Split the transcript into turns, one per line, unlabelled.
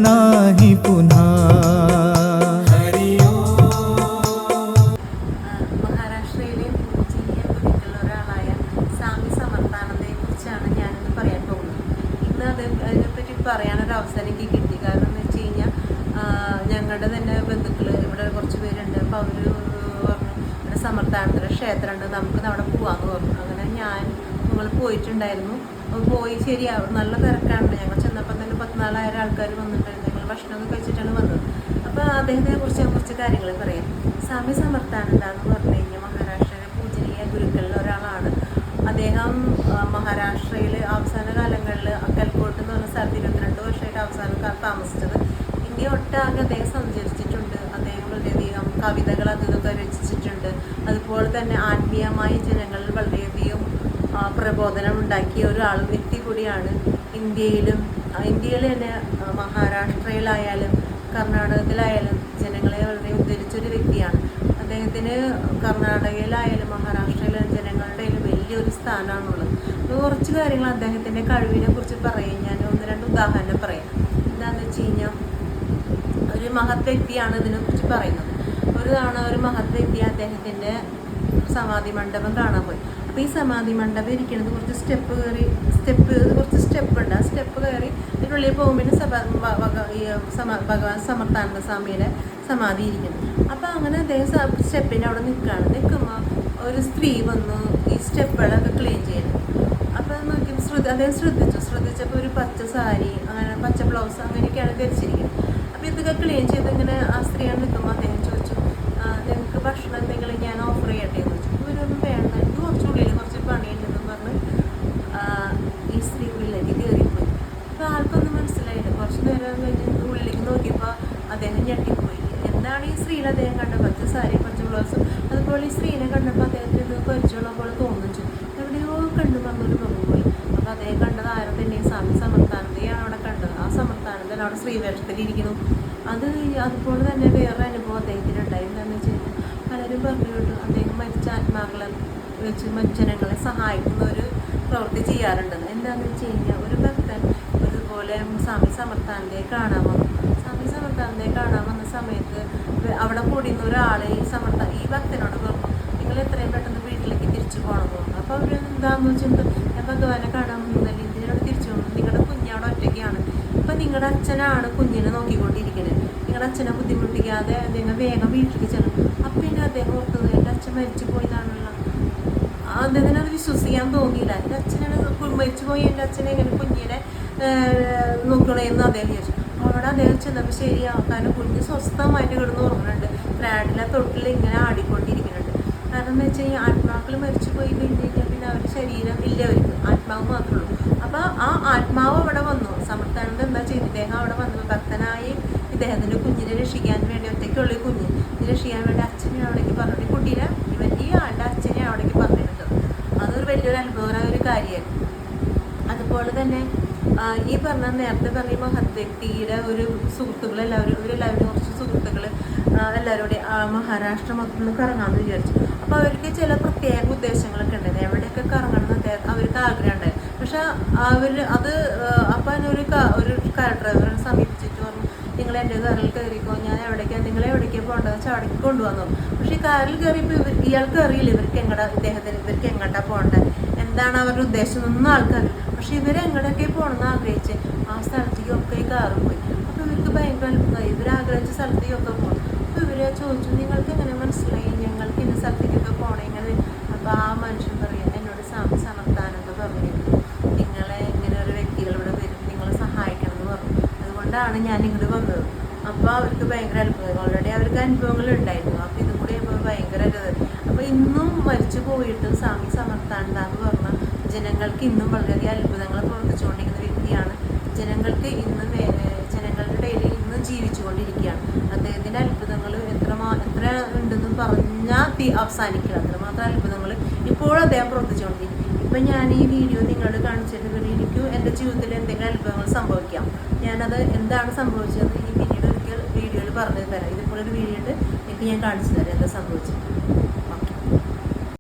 नाही पुन्हा.
മഹാരാഷ്ട്രയിലെ പൂജനീയ ഗുരുക്കളിൽ ഒരാളായ സ്വാമി സമർത്ഥാനന്ദയെ കുറിച്ചാണ് ഞാനിന്ന് പറയാൻ പോകുന്നത്. ഇന്ന് അതിനെപ്പറ്റി പറയാനൊരു അവസരം എനിക്ക് കിട്ടി. കാരണം എന്ന് വെച്ച് കഴിഞ്ഞാൽ ഞങ്ങളുടെ തന്നെ ബന്ധുക്കൾ ഇവിടെ കുറച്ച് പേരുണ്ട്. അപ്പോൾ അവർ പറഞ്ഞു ഇവിടെ സമർത്ഥാനന്ദയുടെ ക്ഷേത്രമുണ്ട്, നമുക്ക് അവിടെ പോവാമെന്ന് പറഞ്ഞു. അങ്ങനെ ഞങ്ങൾ പോയിട്ടുണ്ടായിരുന്നു. പോയി ശരിയാവും, നല്ല തിരക്കാണ്. ഞങ്ങൾ ചെന്നപ്പോൾ തന്നെ 14,000 ആൾക്കാർ വന്നിട്ടുണ്ടായിരുന്നു. ഞങ്ങൾ ഭക്ഷണമൊക്കെ കഴിച്ചിട്ടാണ് വന്നത്. അപ്പോൾ അദ്ദേഹത്തിനെ കുറിച്ച് ഞാൻ കുറച്ച് കാര്യങ്ങൾ പറയാം. സ്വാമി സമർത്ഥാനന്ദ എന്ന് പറഞ്ഞു കഴിഞ്ഞാൽ മഹാരാഷ്ട്രയിലെ പൂജനീയ ഗുരുക്കളിൽ ഒരാളാണ്. അദ്ദേഹം മഹാരാഷ്ട്രയിൽ അവസാന കാലങ്ങളിൽ അക്കൽക്കോട്ട് എന്ന് പറഞ്ഞ സ്ഥലത്ത് 22 വർഷമായിട്ട് അവസാന കാലത്ത് താമസിച്ചത്. ഇന്ത്യ ഒട്ടാകെ അദ്ദേഹം സഞ്ചരിച്ചിട്ടുണ്ട്. അദ്ദേഹം വളരെയധികം കവിതകൾ അതൊക്കെ രചിച്ചിട്ടുണ്ട്. അതുപോലെ തന്നെ ആത്മീയമായ ജനങ്ങളിൽ വളരെയധികം പ്രബോധനം ഉണ്ടാക്കിയ ഒരാൾ വ്യക്തി കൂടിയാണ്. ഇന്ത്യയിൽ തന്നെ മഹാരാഷ്ട്രയിലായാലും കർണാടകത്തിലായാലും ജനങ്ങളെ വളരെ ഉദ്ധരിച്ചൊരു വ്യക്തിയാണ്. അദ്ദേഹത്തിന് കർണാടകയിലായാലും മഹാരാഷ്ട്രയിലായാലും ജനങ്ങളുടെ വലിയൊരു സ്ഥാനമാണുള്ളത്. അപ്പോൾ കുറച്ച് കാര്യങ്ങൾ അദ്ദേഹത്തിൻ്റെ കഴിവിനെ കുറിച്ച് പറയും. ഞാൻ 1-2 ഉദാഹരണം പറയാം. എന്താണെന്ന് വെച്ച് കഴിഞ്ഞാൽ ഒരു മഹത് വ്യക്തിയാണ് ഇതിനെക്കുറിച്ച് പറയുന്നത്. ഒരു തവണ ഒരു മഹത് വ്യക്തി അദ്ദേഹത്തിൻ്റെ സമാധി മണ്ഡപം കാണാൻ പോയി. അപ്പോൾ ഈ സമാധി മണ്ഡപം ഇരിക്കുന്നത് കുറച്ച് കുറച്ച് സ്റ്റെപ്പ് ഉണ്ട്. ആ സ്റ്റെപ്പ് കയറി അതിനുള്ളിൽ പോകുമ്പോൾ ഭഗവാൻ സമർത്ഥാനന്ദ സ്വാമിയുടെ സമാധി ഇരിക്കുന്നു. അപ്പോൾ അങ്ങനെ അദ്ദേഹം സ്റ്റെപ്പിൻ്റെ അവിടെ നിൽക്കുമ്പോൾ ഒരു സ്ത്രീ വന്നു ഈ സ്റ്റെപ്പുകളൊക്കെ ക്ലീൻ ചെയ്യുന്നു. അപ്പോൾ നോക്കി അദ്ദേഹം ശ്രദ്ധിച്ചപ്പോൾ ഒരു പച്ച സാരി, അങ്ങനെ പച്ച ബ്ലൗസ് അങ്ങനെയൊക്കെയാണ് ധരിച്ചിരിക്കുന്നത്. അപ്പോൾ ഇതൊക്കെ ക്ലീൻ ചെയ്ത് ഇങ്ങനെ ആ സ്ത്രീയാണ് നിൽക്കുമ്പോൾ അദ്ദേഹം ചോദിച്ചു, നിങ്ങൾക്ക് ഭക്ഷണം എന്തെങ്കിലും ഞാൻ ഓഫർ ചെയ്യട്ടെ എന്ന് ചോദിച്ചു. ഇവരൊന്നും വേണ്ട, ഇത് കുറച്ചുള്ളിൽ കുറച്ച് പണിയുണ്ടെന്ന് പറഞ്ഞ് ഈ സ്ത്രീ ഉള്ളിലേക്ക് കയറിപ്പോയി. അപ്പോൾ ആൾക്കൊന്നും മനസ്സിലായില്ല. കുറച്ച് നേരം കഴിഞ്ഞ് ഉള്ളിലേക്ക് നോക്കിയപ്പോൾ അദ്ദേഹം ഞെട്ടിപ്പോയി. എന്താണ് ഈ സ്ത്രീയിൽ അദ്ദേഹം കണ്ടത്? പച്ച സാരി, പച്ച ബ്ലൗസും. അതുപോലെ ഈ സ്ത്രീനെ കണ്ടപ്പോൾ അദ്ദേഹത്തിന് ഇത് പരിചയമുള്ള പോലെ തോന്നിച്ചു. എവിടെയോ കണ്ടു പറഞ്ഞൊരു മുഖം പോലെ. അപ്പോൾ അദ്ദേഹം കണ്ടത് ആരും തന്നെ സ്വാമി സമർത്ഥാനന്ദയാണ് അവിടെ കണ്ടത്. ആ സമർത്ഥാനന്ദൻ അവിടെ സ്ത്രീവേഷത്തിലിരിക്കുന്നു. അതുപോലെ തന്നെ വേറൊരു അനുഭവം അദ്ദേഹത്തിന് ഉണ്ടായി. എന്താണെന്ന് വെച്ച് കഴിഞ്ഞാൽ പലരും പറഞ്ഞു കേട്ടു അദ്ദേഹം മരിച്ച ആത്മാക്കളെ വെച്ച് ജനങ്ങളെ സഹായിക്കുന്ന ഒരു പ്രവൃത്തി ചെയ്യാറുണ്ടെന്ന്. എന്താണെന്ന് വെച്ച് കഴിഞ്ഞാൽ ഒരു ഭക്തൻ ഇതുപോലെ സ്വാമി സമർത്ഥാനന്ദയെ കാണാൻ വന്നു. സ്വാമി സമർത്ഥാനന്ദയെ കാണാൻ വന്ന സമയത്ത് അവിടെ കൂടിയുന്ന ഒരാൾ ഈ ഭക്തനോട് പറഞ്ഞു, നിങ്ങൾ എത്രയും പെട്ടെന്ന് വീട്ടിലേക്ക് തിരിച്ചു പോകണമെന്ന് പറഞ്ഞു. അപ്പോൾ അവർ എന്താണെന്ന് വെച്ചിട്ട് ഞാൻ ഭഗവാനെ കാണാൻ വന്നതല്ലേ, ഇതിനോട് തിരിച്ചു പോകുന്നു, നിങ്ങളുടെ കുഞ്ഞവിടെ ഒറ്റയ്ക്കാണ്. ഇപ്പം നിങ്ങളുടെ അച്ഛനാണ് കുഞ്ഞിനെ നോക്കിക്കൊണ്ടിരിക്കുന്നത്. നിങ്ങളുടെ അച്ഛനെ ബുദ്ധിമുട്ടിക്കാതെ നിങ്ങൾ വേഗം വീട്ടിലേക്ക് ചെല്ലും. അപ്പം പിന്നെ അദ്ദേഹം ഓർത്തത് എൻ്റെ അച്ഛൻ മരിച്ചു പോയതാണല്ലോ. അദ്ദേഹത്തിന് അത് വിശ്വസിക്കാൻ തോന്നിയില്ല. എൻ്റെ അച്ഛനാണ് മരിച്ചു പോയി, എൻ്റെ അച്ഛനെ എങ്ങനെ കുഞ്ഞിനെ നോക്കണേന്ന് അദ്ദേഹം വിചാരിച്ചു. അവിടെ അദ്ദേഹം ചെന്നപ്പോൾ ശരിയാവും. കാരണം കുഞ്ഞ് സ്വസ്ഥമായിട്ട് കിടന്ന് ഉറങ്ങുന്നുണ്ട്. ഫ്ലാറ്റിലെ തൊട്ടിൽ ഇങ്ങനെ ആടിക്കൊണ്ടിരിക്കുന്നുണ്ട്. കാരണം എന്ന് വെച്ച് കഴിഞ്ഞാൽ ആത്മാക്കൾ മരിച്ചു പോയി കഴിഞ്ഞ് കഴിഞ്ഞാൽ പിന്നെ അവരുടെ ശരീരം ഇല്ല, അവർക്ക് ആത്മാവ് മാത്രമേ ഉള്ളൂ. അപ്പോൾ ആ ആത്മാവ് അവിടെ വന്നു. സമർത്ഥാനന്ദ എന്താ ചെയ്തു? ഇദ്ദേഹം അവിടെ വന്നു ഭക്തനായി ഇദ്ദേഹത്തിൻ്റെ കുഞ്ഞിനെ രക്ഷിക്കാൻ വേണ്ടി, ഒറ്റയ്ക്കുള്ള കുഞ്ഞ് രക്ഷിക്കാൻ വേണ്ടി അച്ഛനെ അവിടേക്ക് പറഞ്ഞു. കുട്ടീനെ ഈ ആളുടെ അച്ഛനെ അവിടേക്ക് പറഞ്ഞിട്ടുണ്ട്. അതൊരു വലിയൊരു അത്ഭുതമായ ഒരു കാര്യമായിരുന്നു. അതുപോലെ തന്നെ ഈ നേരത്തെ പറഞ്ഞ മഹത് വ്യക്തിയുടെ ഒരു ഇവരെല്ലാവരും കുറച്ച് സുഹൃത്തുക്കൾ എല്ലാവരും മഹാരാഷ്ട്ര മൊത്തം കറങ്ങാമെന്ന് വിചാരിച്ചു. അപ്പോൾ അവർക്ക് ചില പ്രത്യേക ഉദ്ദേശങ്ങളൊക്കെ ഉണ്ടായിരുന്നു. എവിടെയൊക്കെ കറങ്ങണം എന്ന് അവർക്ക് ആഗ്രഹം ഉണ്ടായിരുന്നു. പക്ഷെ അപ്പം ഒരു കാർ ഡ്രൈവറിനെ സമീപിച്ചിട്ട് പറഞ്ഞു, നിങ്ങൾ എൻ്റെ കാറിൽ കയറിക്കോ, ഞാൻ നിങ്ങൾ എവിടേക്കാണ് പോകേണ്ടത് വെച്ചാൽ അവിടേക്ക് കൊണ്ടുവന്നു. പക്ഷേ ഈ കാറിൽ കയറിയപ്പോൾ ഇയാൾക്ക് അറിയില്ല ഇവർക്ക് എങ്ങോട്ടാണ് പോകേണ്ടത്, എന്താണ് അവരുടെ ഉദ്ദേശം ഒന്നും ആൾക്കറിയില്ല. പക്ഷെ ഇവരെങ്ങോട്ടൊക്കെ പോകണമെന്ന് ആഗ്രഹിച്ച് ആ സ്ഥലത്തേക്കൊക്കെ ഈ കാറ് പോയി. അപ്പോൾ ഇവർക്ക് ഭയങ്കര അത്ഭുതമായി. ഇവരാഗ്രഹിച്ച സ്ഥലത്തേക്കൊക്കെ പോകണം. അപ്പോൾ ഇവരെ ചോദിച്ചു, നിങ്ങൾക്ക് എങ്ങനെ മനസ്സിലായി ഞങ്ങൾക്ക് ഇന്ന സ്ഥലത്തേക്കൊക്കെ പോകണം എങ്ങനെ? അപ്പോൾ ആ മനുഷ്യൻ പറയാം, എന്നോട് സ്വാമി സമർത്ഥാനന്ദ പറഞ്ഞിരുന്നു, നിങ്ങളെ ഇങ്ങനെ ഒരു വ്യക്തികൾ ഇവിടെ വരും, നിങ്ങളെ സഹായിക്കണം എന്ന് പറഞ്ഞു. അതുകൊണ്ടാണ് ഞാൻ ഇങ്ങോട്ട് വന്നത്. അപ്പോൾ അവർക്ക് ഭയങ്കര അത്ഭുതം. ഓൾറെഡി അവർക്ക് അനുഭവങ്ങൾ ഉണ്ടായിരുന്നു. അപ്പോൾ ഇതും കൂടി ആകുമ്പോൾ ഭയങ്കര അപ്പോൾ ഇന്നും മരിച്ചു പോയിട്ടും സ്വാമി സമർത്ഥാനന്ദ എന്ന് പറഞ്ഞാൽ ജനങ്ങൾക്ക് ഇന്നും വളരെയധികം അത്ഭുതങ്ങൾ പ്രവർത്തിച്ചുകൊണ്ടിരിക്കുന്ന വ്യക്തിയാണ്. ജനങ്ങളുടെ ഇടയിൽ ഇന്നും ജീവിച്ചുകൊണ്ടിരിക്കുകയാണ്. അദ്ദേഹത്തിൻ്റെ അത്ഭുതങ്ങൾ എത്ര ഉണ്ടെന്ന് പറഞ്ഞാൽ അവസാനിക്കില്ല. അത്രമാത്രം അത്ഭുതങ്ങൾ ഇപ്പോഴും അദ്ദേഹം പ്രവർത്തിച്ചുകൊണ്ടിരിക്കും. ഇപ്പം ഞാൻ ഈ വീഡിയോ നിങ്ങളോട് കാണിച്ചിട്ട് എനിക്കും എൻ്റെ ജീവിതത്തിൽ എന്തെങ്കിലും അത്ഭുതങ്ങൾ സംഭവിക്കാം. ഞാനത് എന്താണ് സംഭവിച്ചത് ഈ പിന്നീട് ഒരിക്കൽ വീഡിയോയിൽ പറഞ്ഞു തരാം. ഇതുപോലൊരു വീഡിയോ ഉണ്ട്, എനിക്ക് ഞാൻ കാണിച്ചു തരാം എന്താ സംഭവിച്ചത്.